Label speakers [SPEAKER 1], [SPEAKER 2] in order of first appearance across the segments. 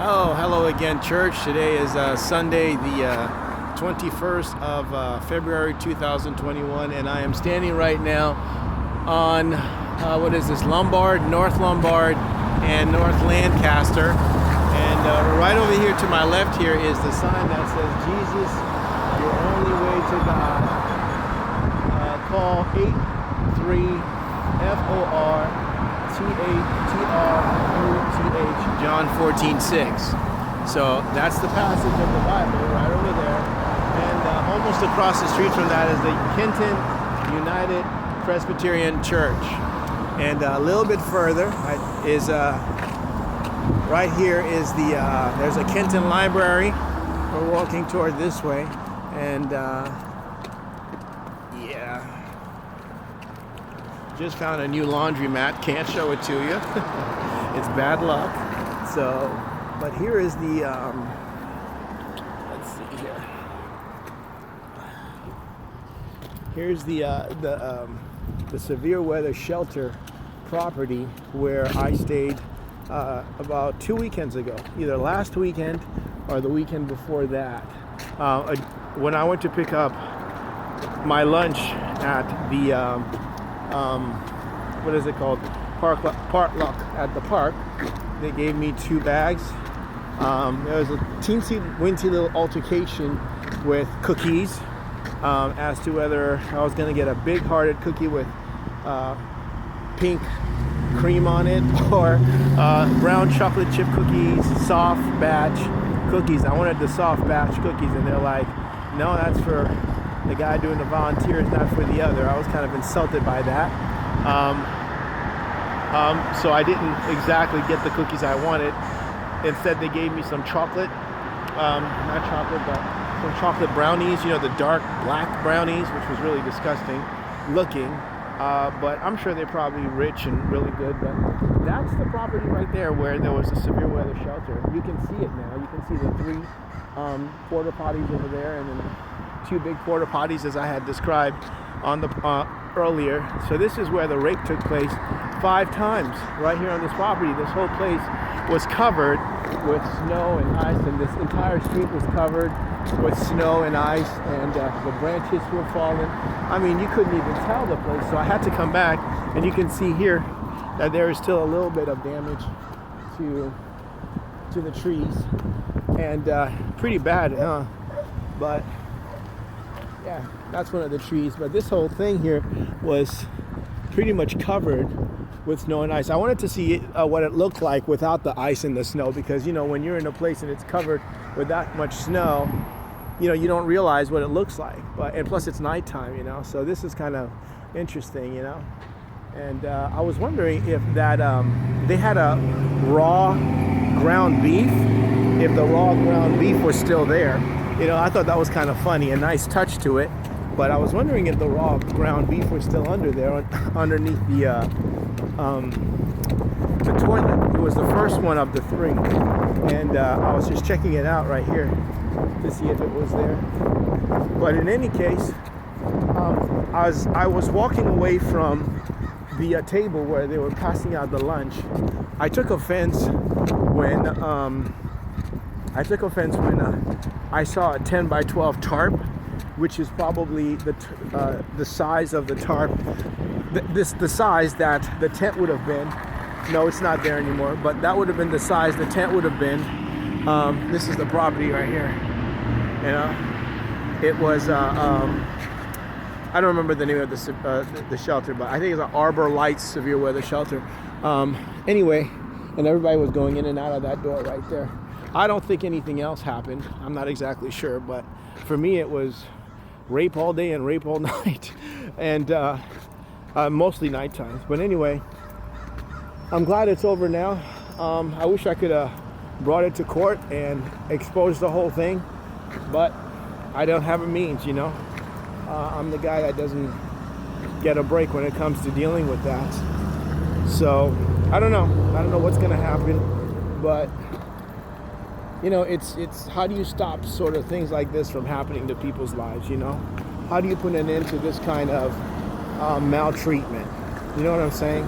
[SPEAKER 1] Oh, hello again, church. Today is Sunday, the 21st of February 2021, and I am standing right now on, what is this, Lombard, North Lombard, and North Lancaster. And right over here to my left here is the sign that says, Jesus, your only way to God. Call 83-FOR-TATRUTH, John 14:6. So that's the passage of the Bible right over there. And almost across the street from that is the Kenton United Presbyterian Church. And a little bit further is right here is the there's a Kenton Library. We're walking toward this way, and yeah, just found a new laundromat. Can't show it to you. It's bad luck. So, but here is the let's see here. Here's the severe weather shelter property where I stayed about 2 weekends ago, either last weekend or the weekend before that. When I went to pick up my lunch at the what is it called, Partlock at the park, they gave me 2 bags. There was a teensy-wincy little altercation with cookies as to whether I was going to get a big-hearted cookie with pink cream on it or brown chocolate chip cookies, soft batch cookies. I wanted the soft batch cookies, and they're like, no, that's for the guy doing the volunteers, not for the other. I was kind of insulted by that. So I didn't exactly get the cookies I wanted. Instead, they gave me some chocolate, not chocolate, but some chocolate brownies, the dark black brownies, which was really disgusting looking. But I'm sure they're probably rich and really good. But that's the property right there where there was a severe weather shelter. You can see it now. You can see the 3 porta potties over there, and then 2 big porta potties as I had described on the earlier. So this is where the rape took place 5 times right here on this property. This whole place was covered with snow and ice, and this entire street was covered with snow and ice, and the branches were falling. I mean, you couldn't even tell the place. So I had to come back, and you can see here that there is still a little bit of damage to the trees, and pretty bad, huh? But yeah, that's one of the trees. But this whole thing here was pretty much covered with snow and ice. I wanted to see what it looked like without the ice and the snow, because when you're in a place and it's covered with that much snow, you don't realize what it looks like. And plus it's nighttime, so this is kind of interesting, and I was wondering if that they had a raw ground beef, if the raw ground beef was still there. I thought that was kind of funny, a nice touch to it. But I was wondering if the raw ground beef was still under there, underneath the toilet. It was the first one of the 3, and I was just checking it out right here to see if it was there. But in any case, I was walking away from the table where they were passing out the lunch. I took offense when I saw a 10 by 12 tarp, which is probably the size of the tarp, the size that the tent would have been. No, it's not there anymore, but that would have been the size the tent would have been. This is the property right here. It was I don't remember the name of the shelter, but I think it's an Arbor Lights severe weather shelter. Anyway, and everybody was going in and out of that door right there. I don't think anything else happened. I'm not exactly sure, but for me it was rape all day and rape all night, and mostly night times. But anyway, I'm glad it's over now. I wish I could have brought it to court and exposed the whole thing, but I don't have a means, I'm the guy that doesn't get a break when it comes to dealing with that. So I don't know what's gonna happen, but it's how do you stop sort of things like this from happening to people's lives? How do you put an end to this kind of maltreatment? You know what I'm saying?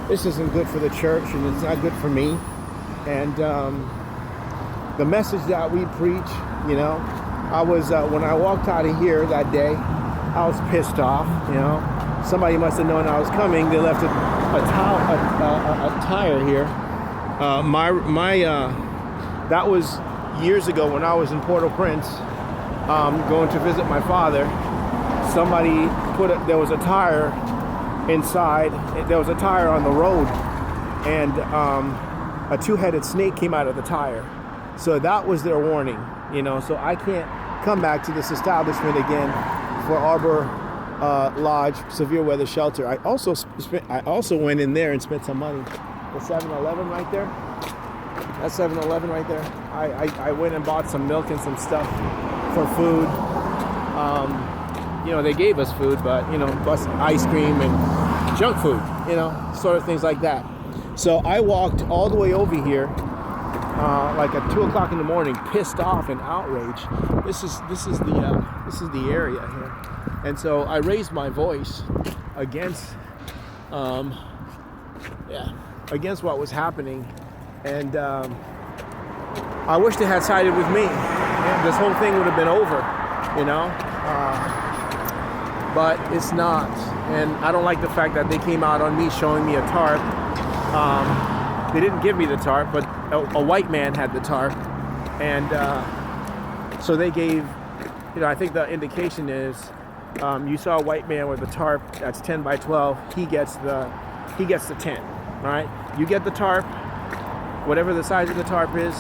[SPEAKER 1] This isn't good for the church, and it's not good for me. And the message that we preach, you know. I was, when I walked out of here that day, I was pissed off, you know. Somebody must have known I was coming. They left a tire here. That was years ago when I was in Port-au-Prince, going to visit my father. Somebody there was a tire inside. There was a tire on the road, and a two-headed snake came out of the tire. So that was their warning, you know. So I can't come back to this establishment again for Arbor Lodge Severe Weather Shelter. I also went in there and spent some money. The 7-Eleven right there. That 7-Eleven right there. I went and bought some milk and some stuff for food. You know, they gave us food, but, you know, plus ice cream and junk food, you know, sort of things like that. So I walked all the way over here, like at 2 o'clock in the morning, pissed off and outraged. This is the area here, and so I raised my voice against, against what was happening, and I wish they had sided with me. This whole thing would have been over, you know. But it's not, and I don't like the fact that they came out on me showing me a tarp. They didn't give me the tarp, but a white man had the tarp, and so they gave, you know, I think the indication is, you saw a white man with a tarp that's 10 by 12. He gets the tent, all right? You get the tarp, whatever the size of the tarp is.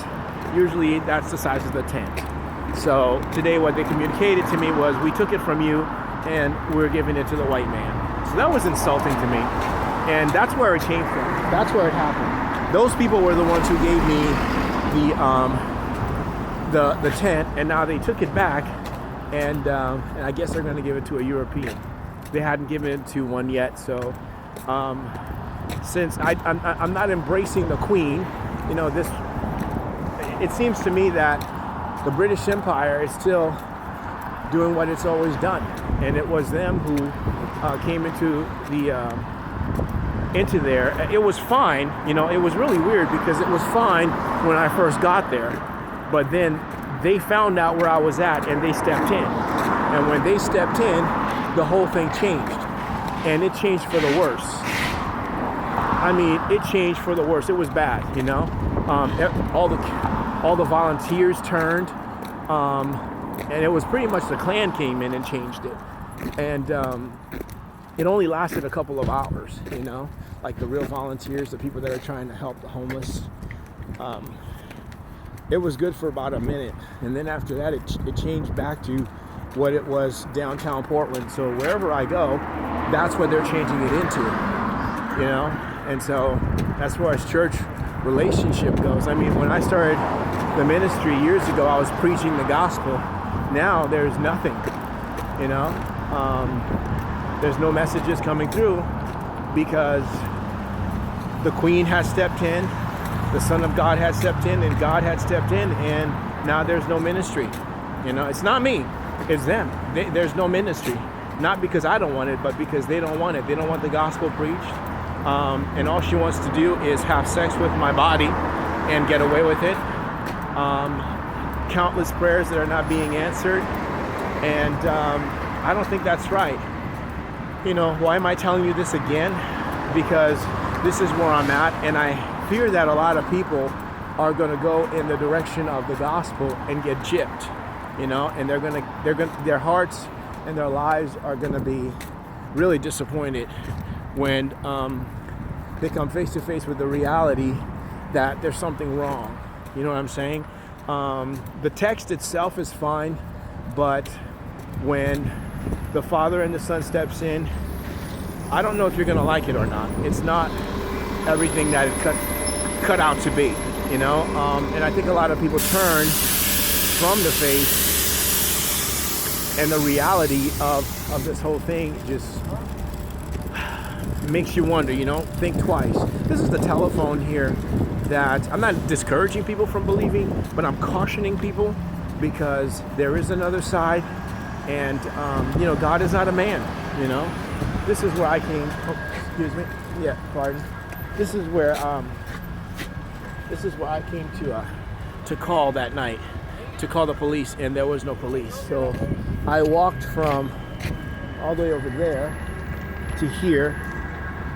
[SPEAKER 1] Usually that's the size of the tent. So today, what they communicated to me was, we took it from you, and we're giving it to the white man. So that was insulting to me, and that's where it came from. That's where it happened. Those people were the ones who gave me the tent, and now they took it back, and I guess they're going to give it to a European. They hadn't given it to one yet, so since I'm not embracing the Queen, you know, it seems to me that the British Empire is still doing what it's always done, and it was them who came into there. It was fine, you know. It was really weird because it was fine when I first got there, but then they found out where I was at and they stepped in, and when they stepped in, the whole thing changed, and it changed for the worse. I mean, it changed for the worse. It was bad, you know. All the volunteers turned. And it was pretty much the Klan came in and changed it. And it only lasted a couple of hours, you know, like the real volunteers, the people that are trying to help the homeless. It was good for about a minute. And then after that, it changed back to what it was downtown Portland. So wherever I go, that's what they're changing it into, you know. And so as far as church relationship goes, I mean, when I started the ministry years ago, I was preaching the gospel. Now there's nothing, you know. There's no messages coming through because the Queen has stepped in, the Son of God has stepped in, and God had stepped in, and now there's no ministry. You know, it's not me, it's them. There's no ministry, not because I don't want it, but because they don't want it. They don't want the gospel preached, and all she wants to do is have sex with my body and get away with it. Countless prayers that are not being answered, and I don't think that's right. You know, why am I telling you this again? Because this is where I'm at, and I fear that a lot of people are going to go in the direction of the gospel and get gypped, you know, and their hearts and their lives are going to be really disappointed when they come face to face with the reality that there's something wrong. You know what I'm saying? The text itself is fine, but when the Father and the Son steps in, I don't know if you're going to like it or not. It's not everything that it cut out to be, you know? And I think a lot of people turn from the faith, and the reality of this whole thing just makes you wonder, you know, think twice. This is the telephone here that I'm not discouraging people from believing, but I'm cautioning people because there is another side, and you know, God is not a man, you know. This is where I came. Oh, excuse me. Yeah, pardon. This is where I came to to call that night, to call the police, and there was no police. So I walked from all the way over there to here,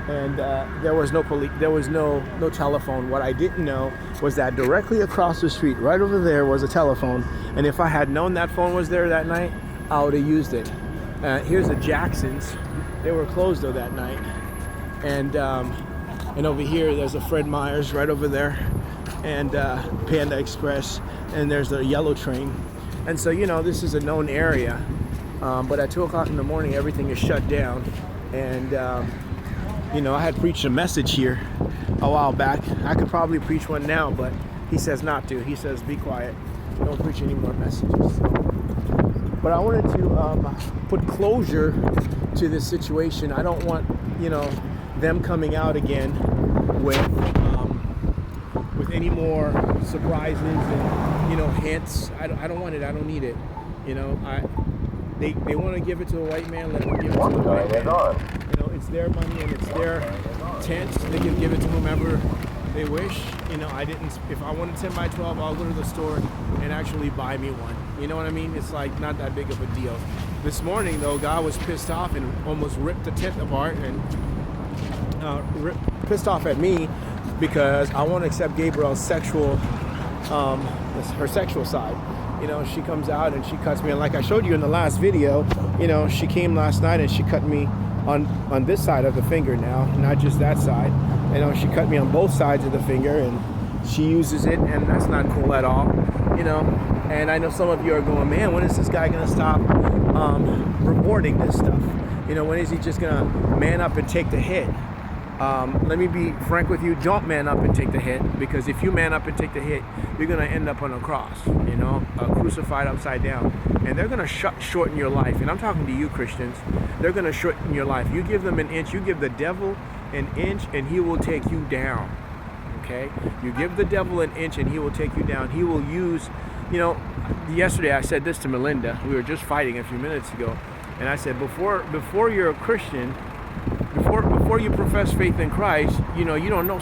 [SPEAKER 1] and there was no police, there was no telephone. What I didn't know was that directly across the street, right over there, was a telephone, and if I had known that phone was there that night, I would have used it. Here's the Jacksons. They were closed though that night, and over here there's a Fred Meyer's right over there, and Panda Express, and there's the yellow train. And so, you know, this is a known area, but at 2 o'clock in the morning everything is shut down. And you know, I had preached a message here a while back. I could probably preach one now, but he says not to. He says be quiet, don't preach any more messages. But I wanted to put closure to this situation. I don't want, you know, them coming out again with any more surprises and, you know, hints. I don't want it. I don't need it. You know, they want to give it to a white man. Let them give it to the white man. You know, it's their money and it's their tent. They can give it to whomever they wish. You know, if I wanted 10 by 12, I'll go to the store and actually buy me one. You know what I mean? It's like not that big of a deal. This morning though, God was pissed off and almost ripped the tent apart and pissed off at me because I won't accept Gabriel's sexual, her sexual side. You know, she comes out and she cuts me, and like I showed you in the last video, you know, she came last night and she cut me on this side of the finger now, not just that side. You know, she cut me on both sides of the finger, and she uses it, and that's not cool at all. You know, and I know some of you are going, man, when is this guy gonna stop reporting this stuff? You know, when is he just gonna man up and take the hit? Let me be frank with you, don't man up and take the hit, because if you man up and take the hit, you're going to end up on a cross, you know, crucified upside down. And they're going to shorten your life. And I'm talking to you, Christians. They're going to shorten your life. You give them an inch, you give the devil an inch, and he will take you down, okay? You give the devil an inch, and he will take you down. He will use, you know, yesterday I said this to Melinda. We were just fighting a few minutes ago. And I said, before you're a Christian, before you profess faith in Christ, you know, you don't know